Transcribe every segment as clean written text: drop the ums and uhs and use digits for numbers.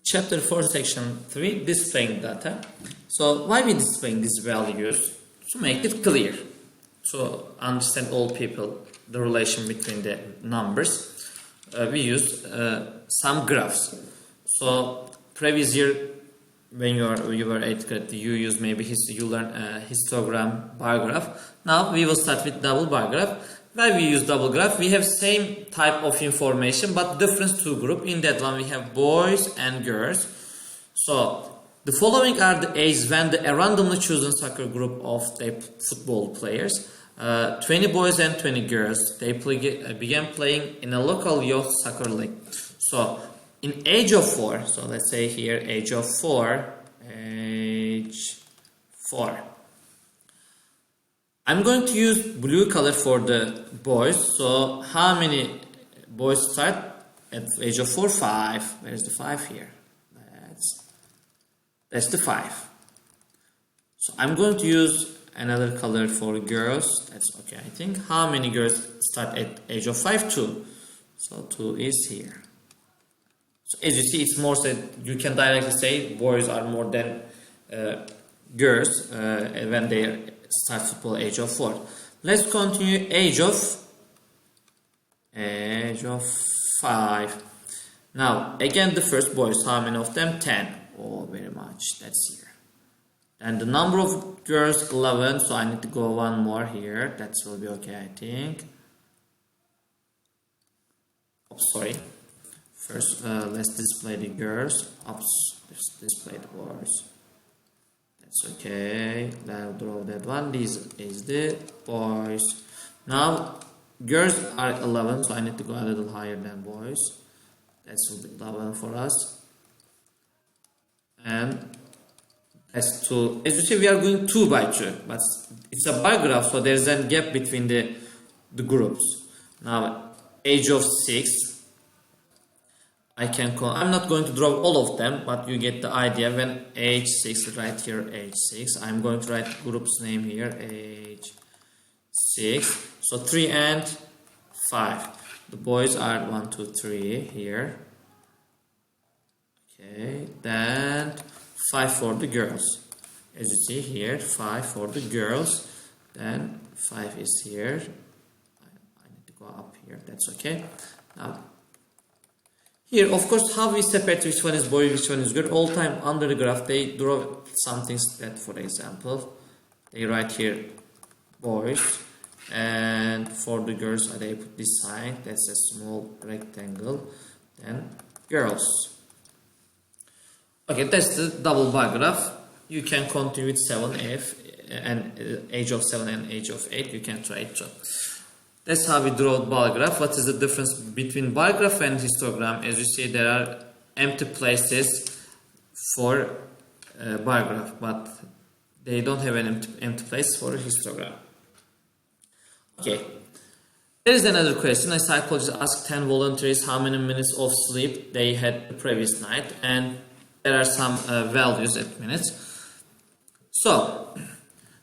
Chapter 4, Section 3, Displaying Data. So why we displaying these values? To make it clear, to understand all people the relation between the numbers. We use some graphs. So previous year, when you were 8th grade, you use you learn histogram, bar graph. Now we will start with double bar graph. When we use double graph, we have same type of information but different two group. In that one we have boys and girls. So the following are the ages when a randomly chosen soccer group of the football players, 20 boys and 20 girls, they began playing in a local youth soccer league. So in age of 4, so let's say here age 4. I'm going to use blue color for the boys. So how many boys start at age of 4? 5. Where's the 5 here? That's the 5. So I'm going to use another color for girls. That's okay, I think. How many girls start at age of 5? 2. So 2 is here. So as you see, it's more said, you can directly say boys are more than girls when they start football age of 4. Let's continue age of 5. Now again the first boys, how many of them? 10. Oh, very much. That's here. And the number of girls 11. So I need to go one more here. That will be okay, I think. Oops, sorry. First, let's display the girls. Oops, let's display the boys. That's okay. I'll draw that one. This is the boys. Now, girls are 11, so I need to go a little higher than boys. That will be 11 for us. And that's 2. As you see, we are going 2 by 2, but it's a bar graph, so there's a gap between the groups. Now, age of 6. I'm not going to draw all of them, but you get the idea. When age 6, right here age 6. I'm going to write group's name here, age 6. So 3 and 5. The boys are 1, 2, 3 here. Okay, then 5 for the girls. As you see here, 5 for the girls. Then 5 is here. I need to go up here. That's okay. Now, here, of course, how we separate which one is boy, which one is girl. All time under the graph, they draw something that, for example, they write here boys, and for the girls, they put this sign. That's a small rectangle. Then girls. Okay, that's the double bar graph. You can continue with 7F and age of 7 and age of 8. You can try it too. That's how we draw bar graph. What is the difference between bar graph and histogram? As you see, there are empty places for bar graph, but they don't have an empty place for a histogram. Okay. There is another question. A psychologist asked 10 volunteers how many minutes of sleep they had the previous night, and there are some values at minutes. So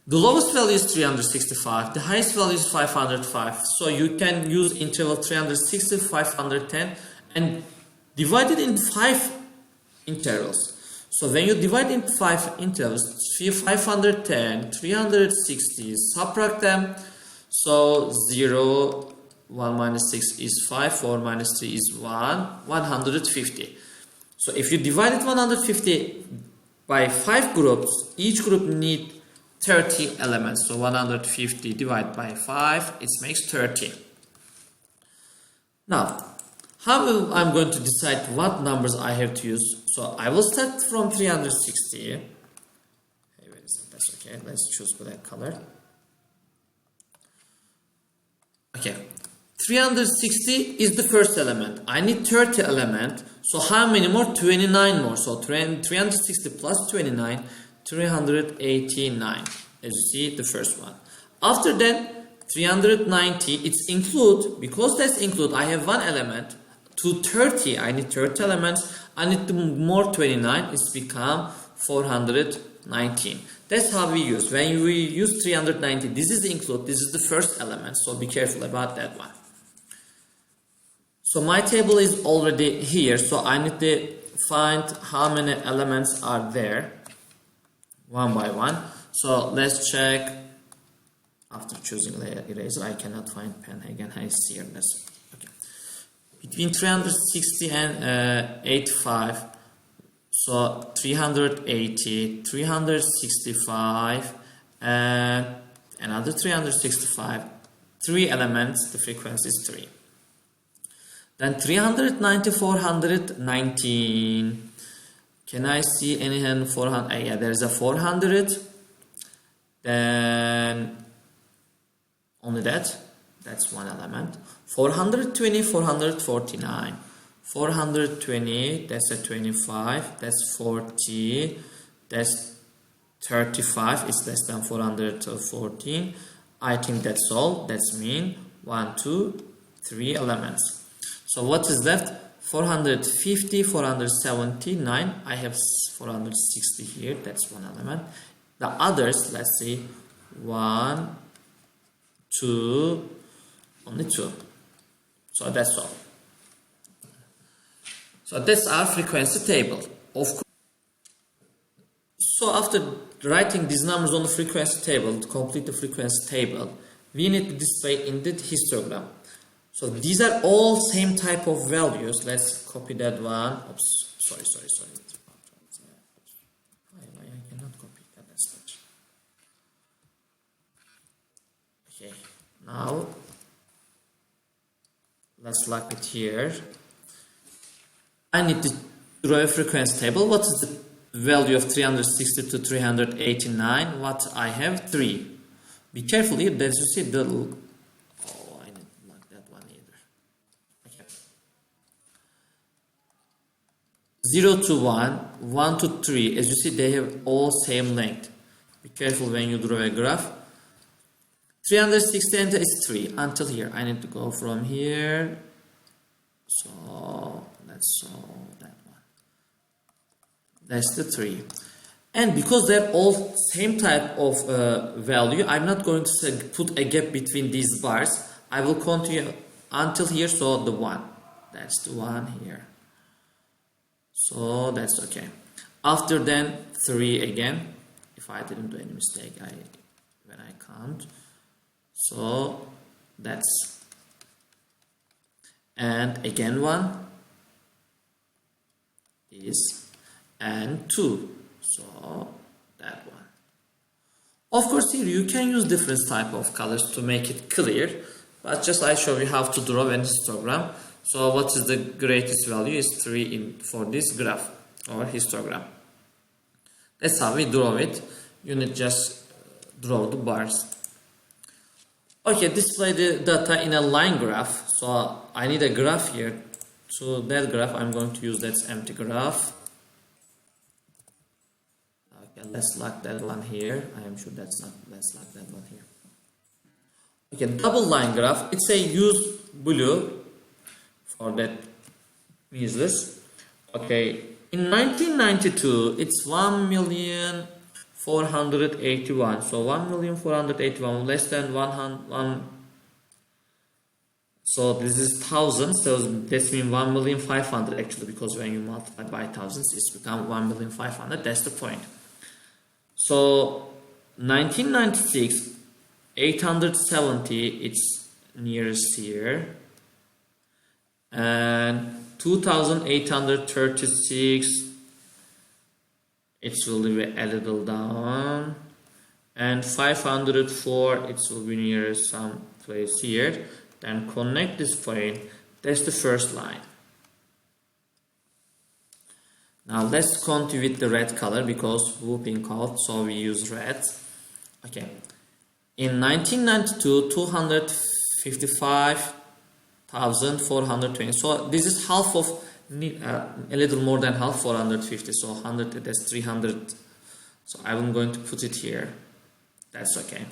the lowest value is 365, the highest value is 505. So you can use interval 360, 510 and divide it in 5 intervals. So when you divide in 5 intervals, 510, 360, subtract them. So 0, 1 minus 6 is 5, 4 minus 3 is 1, 150. So if you divide it 150 by 5 groups, each group needs 30 elements. So 150 divided by 5, it makes 30. Now, how I'm going to decide what numbers I have to use? So I will start from 360. Hey, that's okay. Let's choose black color. Okay. 360 is the first element. I need 30 elements. So how many more? 29 more. So 360 plus 29, 389. As you see, the first one. After that, 390, it's include. Because that's include, I have one element. To 30, I need 30 elements. I need more 29. It's become 419. That's how we use. When we use 390, this is the include. This is the first element. So be careful about that one. So my table is already here, so I need the find how many elements are there one by one. So let's check. After choosing layer eraser, I cannot find pen again. I see here. Okay. Between 360 and 85, so 380, 365, and another 365. 3 elements. The frequency is 3. Then 390, 419. Can I see any hand 400? Yeah, there's a 400. Then only that's one element. 420, 449. 420, that's a 25. That's 40. That's 35. It's less than 414. I think that's all. That's mean 1, 2, 3 elements. So what is left? 450, 479. I have 460 here. That's one element. The others, let's see, 1, 2, only 2. So that's all. So that's our frequency table. Of course. So after writing these numbers on the frequency table, to complete the frequency table, we need to display in the histogram. So these are all same type of values. Let's copy that one. Oops, sorry. I cannot copy that as such. Okay, now let's lock it here. I need to draw a frequency table. What is the value of 360 to 389? What I have 3. Be careful here. As you see, the I didn't like that one either. Okay. 0 to 1, 1 to 3. As you see, they have all same length. Be careful when you draw a graph. 360 is 3 until here. I need to go from here. So let's solve that one. That's the 3. And because they're all same type of value, I'm not going to put a gap between these bars. I will continue until here, so the 1. That's the 1 here. So that's okay. After then 3 again. If I didn't do any mistake, when I count. So that's, and again 1 is, and 2. So that one. Of course, here you can use different type of colors to make it clear, but just I show you how to draw an histogram. So what is the greatest value is 3 for this graph or histogram. That's how we draw it. You need just draw the bars. Okay, display the data in a line graph. So I need a graph here. So that graph I'm going to use that's empty graph. Let's lock that one here. I am sure that's not. Let's lock that one here. Okay, double line graph. It's a use blue for that users. Okay, in 1992, it's 1,481,000. So 1,481,000 less than 100. So this is thousands. So that means 1,500,000 actually, because when you multiply by thousands, it's become 1,500,000. That's the point. So 1996, 870, it's nearest here, and 2,836, it will be a little down, and 504, it will be near some place here. Then connect this point. That's the first line. Now let's continue with the red color because whooping cough, so we use red. Okay. In 1992, 255,420. So this is half of a little more than half, 450. So 100, that's 300. So I'm going to put it here. That's okay.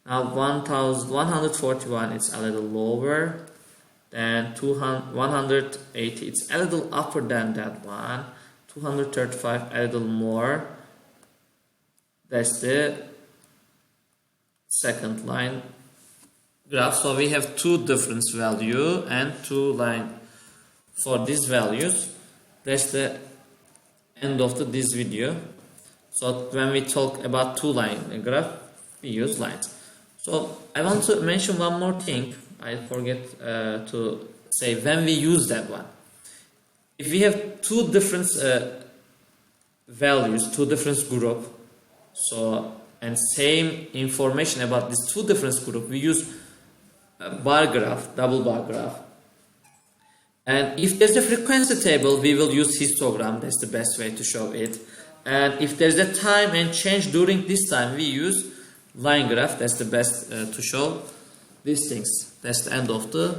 Now 1,141, it's a little lower. Then 180, it's a little upper than that one. 235, a little more. That's the second line graph. So we have two different value and two line for these values. That's the end of this video. So when we talk about two-line graph, we use lines. So I want to mention one more thing. I forget to say when we use that one. If we have two different values, two different group, so and same information about these two different group, we use a bar graph, double bar graph. And if there's a frequency table, we will use histogram. That's the best way to show it. And if there's a time and change during this time, we use line graph. That's the best to show these things. That's the end of the